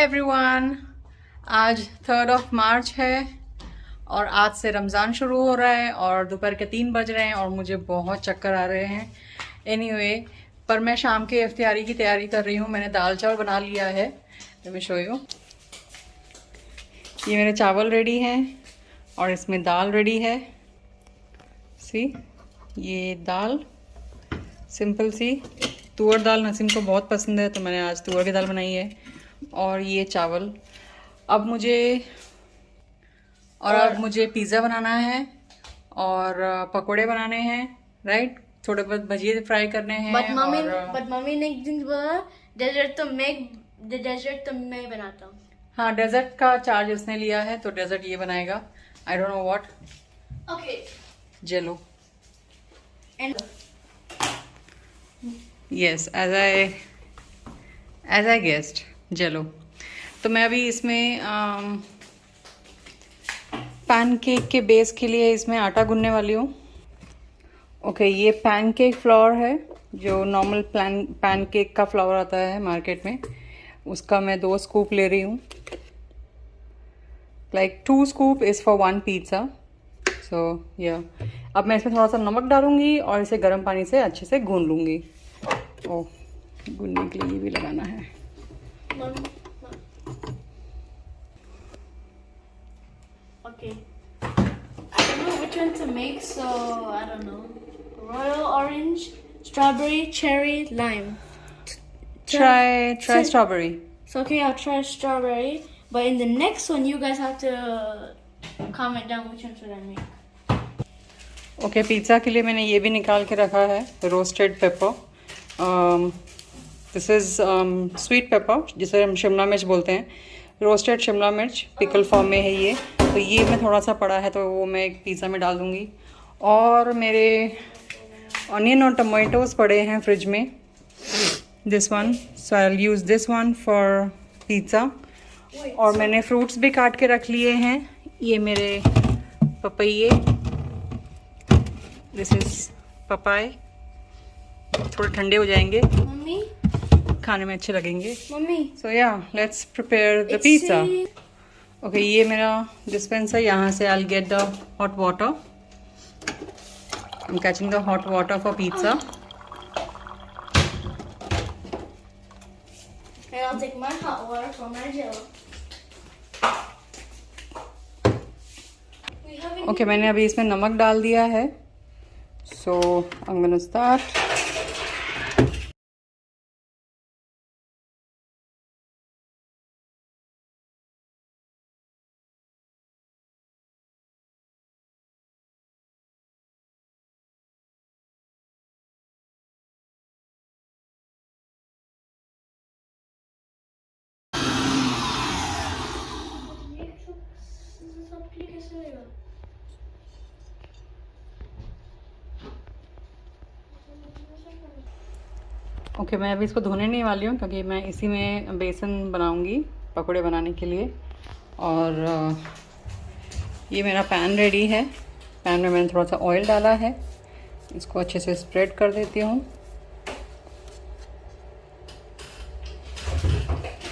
Everyone, आज 3 मार्च है और आज से रमज़ान शुरू हो रहा है और दोपहर के 3 बज रहे हैं और मुझे बहुत चक्कर आ रहे हैं। एनीवे, पर मैं शाम के इफ्तियारी की तैयारी कर रही हूँ। मैंने दाल चावल बना लिया है। Let me show you. ये मेरे चावल रेडी हैं और इसमें दाल रेडी है। सी, ये दाल सिंपल सी तुअर दाल नसीम को बहुत पसंद है तो मैंने आज तुअर की दाल बनाई है। और ये चावल। अब मुझे पिज़्ज़ा बनाना है और पकोड़े बनाने हैं, राइट। थोड़े बहुत भजिए फ्राई करने हैं। बट मम्मी ने एक दिन बोला डेजर्ट तो मैं बनाता हूँ। हाँ, डेजर्ट का चार्ज उसने लिया है तो डेजर्ट ये बनाएगा। I don't know what. Okay. Jello. And yes, as I guessed, jello. तो मैं अभी इसमें पैनकेक के बेस के लिए इसमें आटा गूंदने वाली हूँ। ओके, ये पैनकेक फ्लोर है जो नॉर्मल पैनकेक का फ्लोर आता है मार्केट में, उसका मैं 2 स्कूप ले रही हूँ। Like 2 scoop is for 1 pizza. So या अब मैं इसमें थोड़ा सा नमक डालूंगी और इसे गर्म पानी से अच्छे से गूंद लूँगी। ओह, गूंदने के लिए ये भी लगाना है। okay. I don't know which one to make, so I don't know. Royal orange, strawberry, cherry, lime. Try strawberry. So okay, I'll try strawberry. But in the next one, you guys have to comment down which one should I make. Okay, pizza के लिए मैंने ये भी निकाल के रखा है, roasted paper. This is sweet pepper, जिसे हम शिमला मिर्च बोलते हैं। रोस्टेड शिमला मिर्च पिकल फॉर्म में है ये। तो ये मैं थोड़ा सा पड़ा है तो वो मैं एक पिज़्ज़ा में डाल दूँगी। और मेरे ऑनियन और टमाटोज़ पड़े हैं फ्रिज में, this one, so I will use this one for pizza. और मैंने फ्रूट्स भी काट के रख लिए हैं। ये मेरे पपैये, दिस इज पपाए, थोड़े ठंडे हो जाएंगे, Mommy, खाने में अच्छे लगेंगे। mommy. सो या let's prepare the pizza. Okay, ये मेरा डिस्पेंसर, यहाँ से I will get the hot water. I am catching the hot water for pizza. And I'll take my hot water for my jello. We haven't. Okay, मैंने अभी इसमें नमक डाल दिया है। So I am gonna start. Okay, मैं अभी इसको धोने नहीं वाली हूँ क्योंकि मैं इसी में बेसन बनाऊँगी पकोड़े बनाने के लिए। और ये मेरा पैन रेडी है। पैन में मैंने थोड़ा सा ऑयल डाला है, इसको अच्छे से स्प्रेड कर देती हूँ।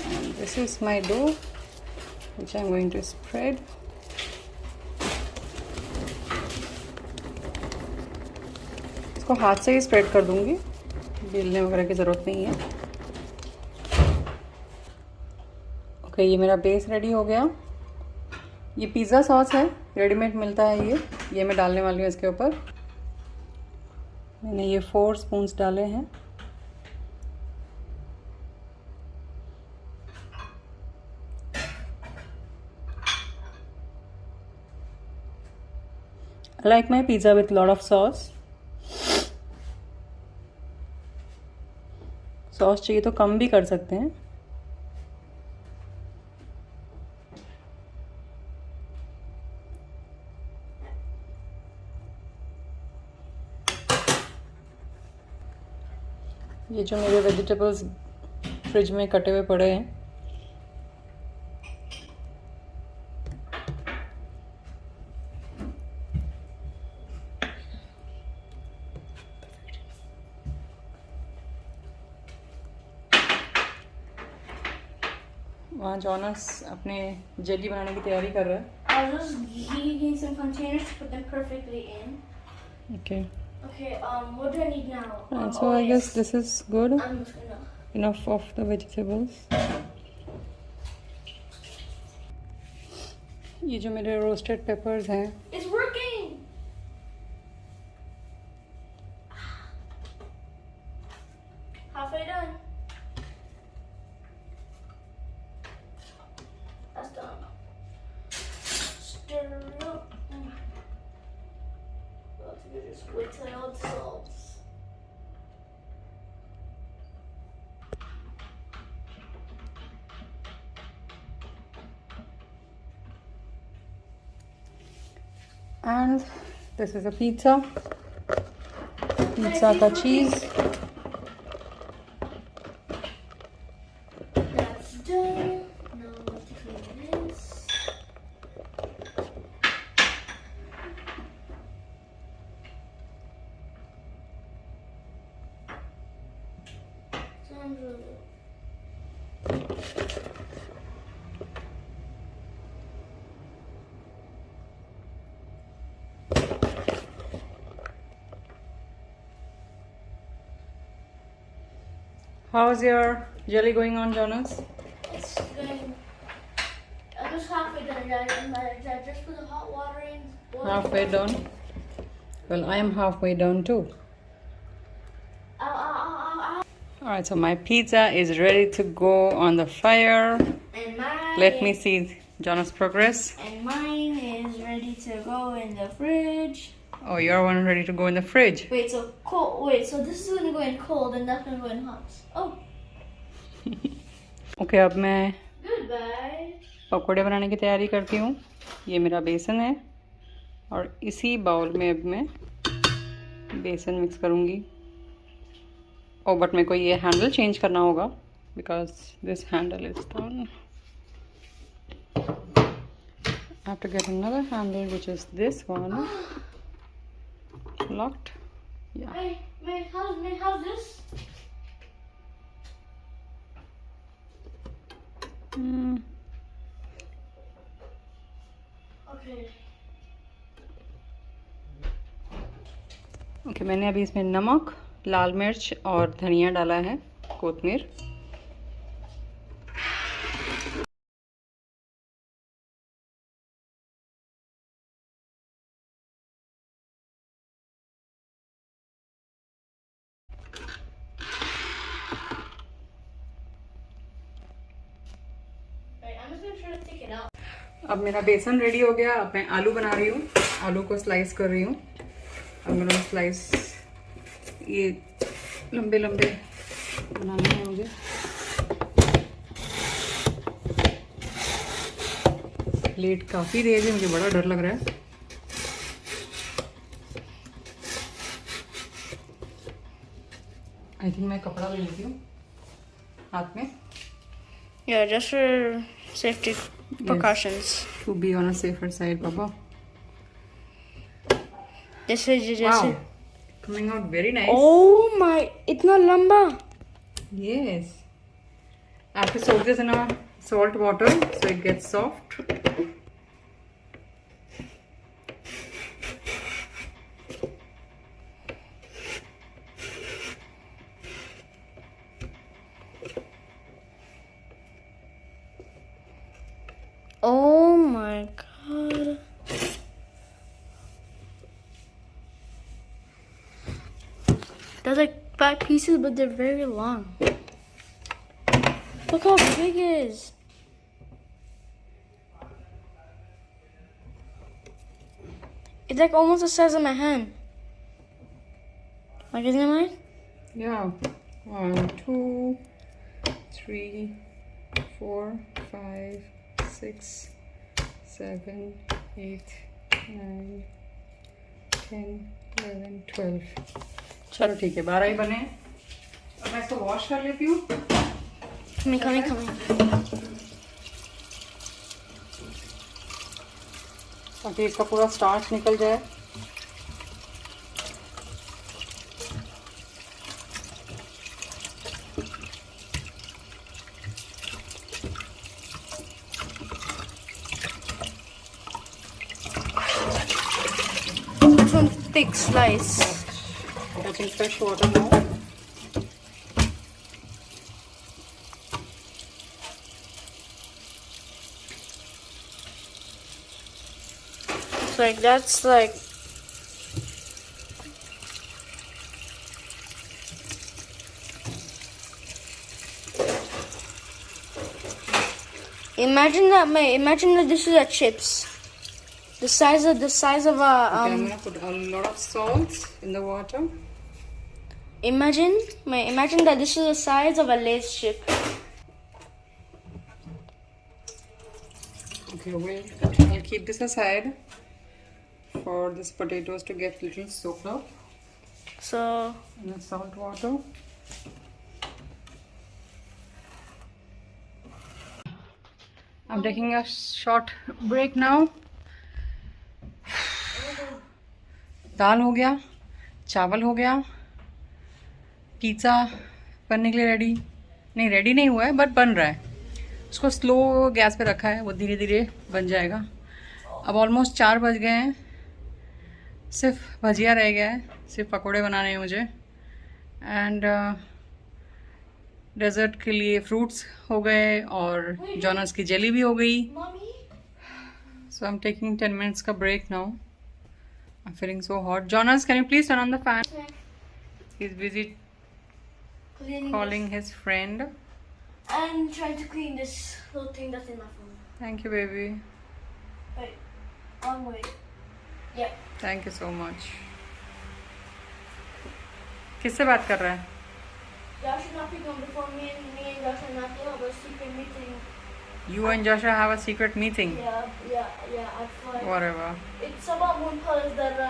And this is my dough which I am going to spread. इसको हाथ से ही स्प्रेड कर दूँगी, बेलने वगैरह की ज़रूरत नहीं है। ओके, ये मेरा बेस रेडी हो गया। ये पिज़्ज़ा सॉस है, रेडीमेड मिलता है ये मैं डालने वाली हूँ इसके ऊपर। मैंने ये 4 स्पून्स डाले हैं। I like my pizza with lot of sauce. Sauce चाहिए तो कम भी कर सकते हैं। ये जो मेरे वेजिटेबल्स फ्रिज में कटे हुए पड़े हैं, वहाँ जॉनस अपने जेली बनाने की तैयारी कर रहा है. I was just heating some containers to put them perfectly in. Okay. Okay, what do I need now? Right, so I guess this is good. I'm just gonna. Enough of the vegetables. ये जो मेरे roasted papers हैं, It's working! Halfway done. That's done. Stir it up. Let's just wait till it all dissolves. and this is a pizza. Pizza का cheese. That's done. Now let's clean this. Sounds really. How's your jelly going on, Jonas? It's good. I'm just halfway done, guys. I just put the hot water in. boil. Halfway done. Well, I am halfway done too. Ow, ow, ow, ow, Alright, so my pizza is ready to go on the fire. ow. And mine. Let me see Jonas' progress. And mine is ready to go in the fridge. Oh, your one ready to go in the fridge. Wait, so cold. Wait, so this is gonna go in cold, and that's gonna go in hot. Oh, Okay, अब मैं goodbye. पकोड़े बनाने की तैयारी करती हूँ. ये मेरा बेसन है और इसी बाउल में अब मैं बेसन मिक्स करूँगी. Oh, बट मेरे को ये हैंडल चेंज करना होगा because this handle is done. I have to get another handle, which is this one. Locked. Yeah. Hey, how's this? Okay. Okay मैंने अभी इसमें नमक, लाल मिर्च और धनिया डाला है, कोतमीर. Wait, I'm just gonna try to take it out. अब मेरा बेसन रेडी हो गया. अब मैं आलू बना रही हूँ. आलू को स्लाइस कर रही हूँ. अब मैं स्लाइस ये लंबे लंबे बनाने हैं मुझे. प्लेट काफ़ी तेज है, मुझे बड़ा डर लग रहा है. आई थिंक मैं कपड़ा ले लेती हूँ हाथ में. Yeah, just for safety precautions. To be on a safer side, Papa. This is just. Wow, coming out very nice. Oh my! Itna lamba. Yes. I have to soak this in a salt water so it gets soft. Oh my god. There's like 5 pieces, but they're very long. Look how big it is. It's like almost the size of my hand. Like, isn't it mine? Yeah. 1, 2, 3, 4, 5, 6, 7, 8, 9, 10, 11, 12. चलो ठीक है, 12 ही बने. अब मैं इसको wash कर लेती हूँ. Coming. ताकि इसका पूरा स्टार्च निकल जाए. big slice. Touching fresh water now. It's like that's like imagine that this is a chips. The size of a Okay, I'm gonna put a lot of salt in the water. imagine that this is the size of a Lay's chip. Okay, I'll keep this aside for this potatoes to get little soaked up So in the salt water. I'm taking a short break now. दाल हो गया, चावल हो गया, pizza बनने के लिए ready नहीं हुआ है बट बन रहा है. उसको स्लो गैस पे रखा है, वो धीरे धीरे बन जाएगा. अब ऑलमोस्ट 4 बज गए हैं, सिर्फ भजिया रह गया है, सिर्फ पकोड़े बनाने हैं मुझे. एंड डेजर्ट के लिए फ्रूट्स हो गए और जॉनस की जेली भी हो गई. So I am taking 10 minutes का break now. I'm feeling so hot. Jonas, can you please turn on the fan? He's busy calling his friend. and trying to clean this little thing that's in my phone. Thank you, baby. Wait, wrong way. Yeah. Thank you so much. किससे बात कर रहा है? Josh and Nafi come before me and Josh and Nafi have a secret meeting. You and Joshua have a secret meeting. Yeah, at 5. Whatever. It's about moon pillars that